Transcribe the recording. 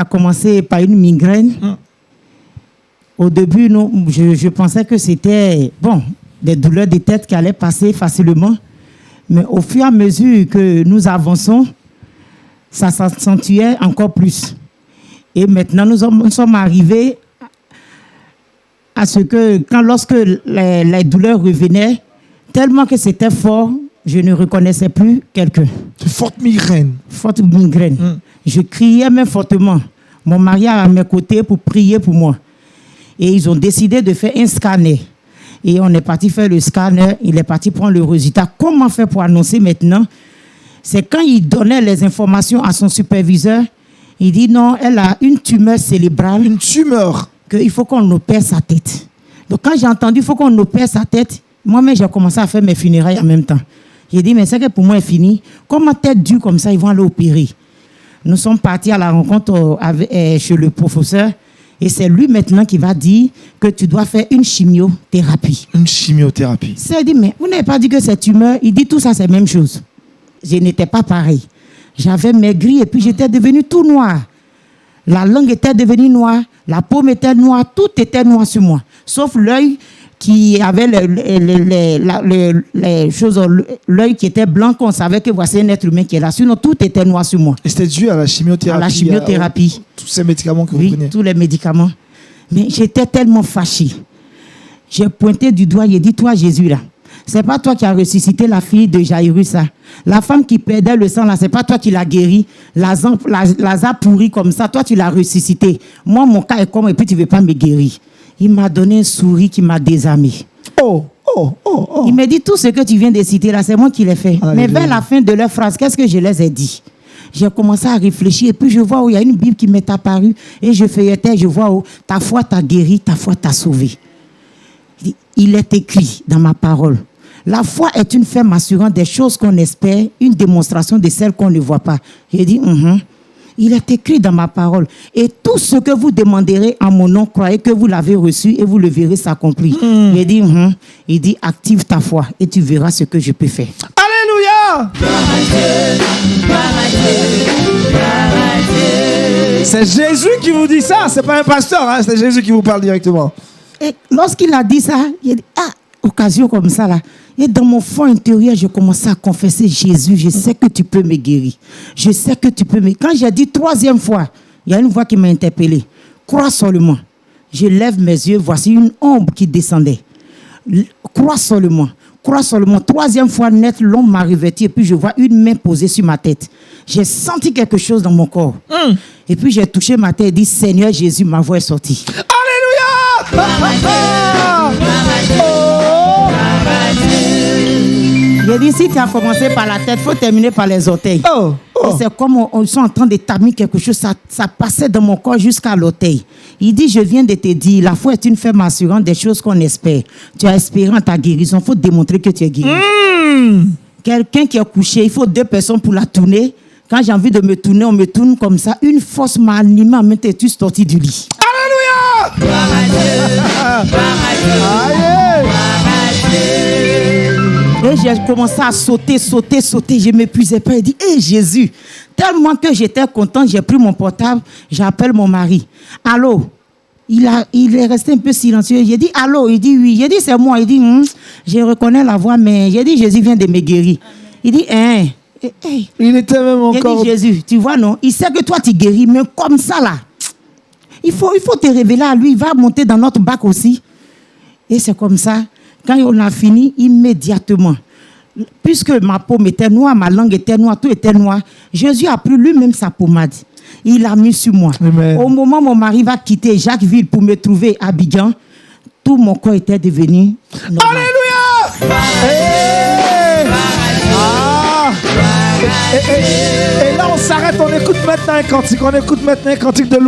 commencé par une migraine. Au début, je pensais que c'était des douleurs de tête qui allaient passer facilement. Mais au fur et à mesure que nous avançons, ça s'accentuait encore plus. Et maintenant, nous sommes arrivés à ce que, lorsque les douleurs revenaient, tellement que c'était fort, je ne reconnaissais plus quelqu'un. C'est forte migraine. Forte migraine. Je criais même fortement. Mon mari à mes côtés pour prier pour moi. Et ils ont décidé de faire un scanner. Et on est parti faire le scanner. Il est parti prendre le résultat. Comment faire pour annoncer maintenant? C'est quand il donnait les informations à son superviseur, il dit non, elle a une tumeur cérébrale. Une tumeur. Qu'il faut qu'on opère sa tête. Donc quand j'ai entendu qu'il faut qu'on opère sa tête, moi-même j'ai commencé à faire mes funérailles en même temps. J'ai dit, mais c'est que pour moi, c'est fini. Comment tête dure comme ça, ils vont aller opérer? Nous sommes partis à la rencontre chez le professeur. Et c'est lui maintenant qui va dire que tu dois faire une chimiothérapie. Une chimiothérapie. C'est dit, mais vous n'avez pas dit que c'est tumeur? Il dit tout ça, c'est la même chose. Je n'étais pas pareil. J'avais maigri et puis j'étais devenu tout noir. La langue était devenue noire, la paume était noire, tout était noir sur moi. Sauf l'œil qui avait les choses, l'œil qui était blanc, qu'on savait que voici un être humain qui est là. Sinon, tout était noir sur moi. Et c'était dû à la chimiothérapie. À la chimiothérapie. Tous ces médicaments que vous prenez. Oui, tous les médicaments. Mais j'étais tellement fâchée. J'ai pointé du doigt, j'ai dit, toi, Jésus, là, c'est pas toi qui as ressuscité la fille de Jairus, là. La femme qui perdait le sang, là, c'est pas toi qui l'as guérie. Lazare pourri comme ça, toi, tu l'as ressuscité. Moi, mon cas est comme, et puis tu veux pas me guérir. Il m'a donné un sourire qui m'a désarmé. Il m'a dit, tout ce que tu viens de citer là, c'est moi qui l'ai fait. Alléluia. Mais vers la fin de leur phrase, qu'est-ce que je les ai dit? J'ai commencé à réfléchir et puis je vois où il y a une Bible qui m'est apparue et je feuilletais, je vois où ta foi t'a guéri, ta foi t'a sauvé. Il est écrit dans ma parole. La foi est une ferme assurance des choses qu'on espère, une démonstration de celles qu'on ne voit pas. J'ai dit, il est écrit dans ma parole. Et tout ce que vous demanderez en mon nom, croyez que vous l'avez reçu et vous le verrez s'accomplir. J'ai dit, il dit, active ta foi et tu verras ce que je peux faire. Alléluia! C'est Jésus qui vous dit ça, c'est pas un pasteur, hein? C'est Jésus qui vous parle directement. Et lorsqu'il a dit ça, il a dit, occasion comme ça là. Et dans mon fond intérieur, je commençais à confesser, Jésus, je sais que tu peux me guérir. Je sais que tu peux me... Quand j'ai dit 3e fois, il y a une voix qui m'a interpellé. Crois seulement. Je lève mes yeux, voici une ombre qui descendait. Crois seulement. Crois seulement. 3e fois net, l'ombre m'a revêtu et puis je vois une main posée sur ma tête. J'ai senti quelque chose dans mon corps. Et puis j'ai touché ma tête et dit, Seigneur Jésus, ma voix est sortie. Alléluia! J'ai dit, si tu as commencé par la tête, il faut terminer par les orteils. Et c'est comme ils sont en train de tamer quelque chose, ça passait dans mon corps jusqu'à l'orteil. Il dit, je viens de te dire, la foi est une ferme assurance des choses qu'on espère. Tu as espéré en ta guérison, il faut démontrer que tu es guéri. Quelqu'un qui est couché, il faut 2 personnes pour la tourner. Quand j'ai envie de me tourner, on me tourne comme ça. Une force m'a animé à me tu sorti du lit. Alléluia! Et j'ai commencé à sauter. Je m'épuisais pas. Il dit, hé Jésus, tellement que j'étais content, j'ai pris mon portable, j'appelle mon mari. Allô? Il est resté un peu silencieux. J'ai dit, allô? Il dit, oui. J'ai dit, c'est moi. Il dit, je reconnais la voix, mais j'ai dit, Jésus vient de me guérir. Il dit, Il était même encore... J'ai dit, Jésus, tu vois, non? Il sait que toi, tu guéris, mais comme ça, là, il faut te révéler à lui. Il va monter dans notre bac aussi. Et c'est comme ça. Quand on a fini, immédiatement, puisque ma paume était noire, ma langue était noire, tout était noir, Jésus a pris lui-même sa pommade. Il l'a mis sur moi. Amen. Au moment où mon mari va quitter Jacquesville pour me trouver à Abidjan, tout mon corps était devenu normal. Alléluia! Et là, on s'arrête, on écoute maintenant un cantique de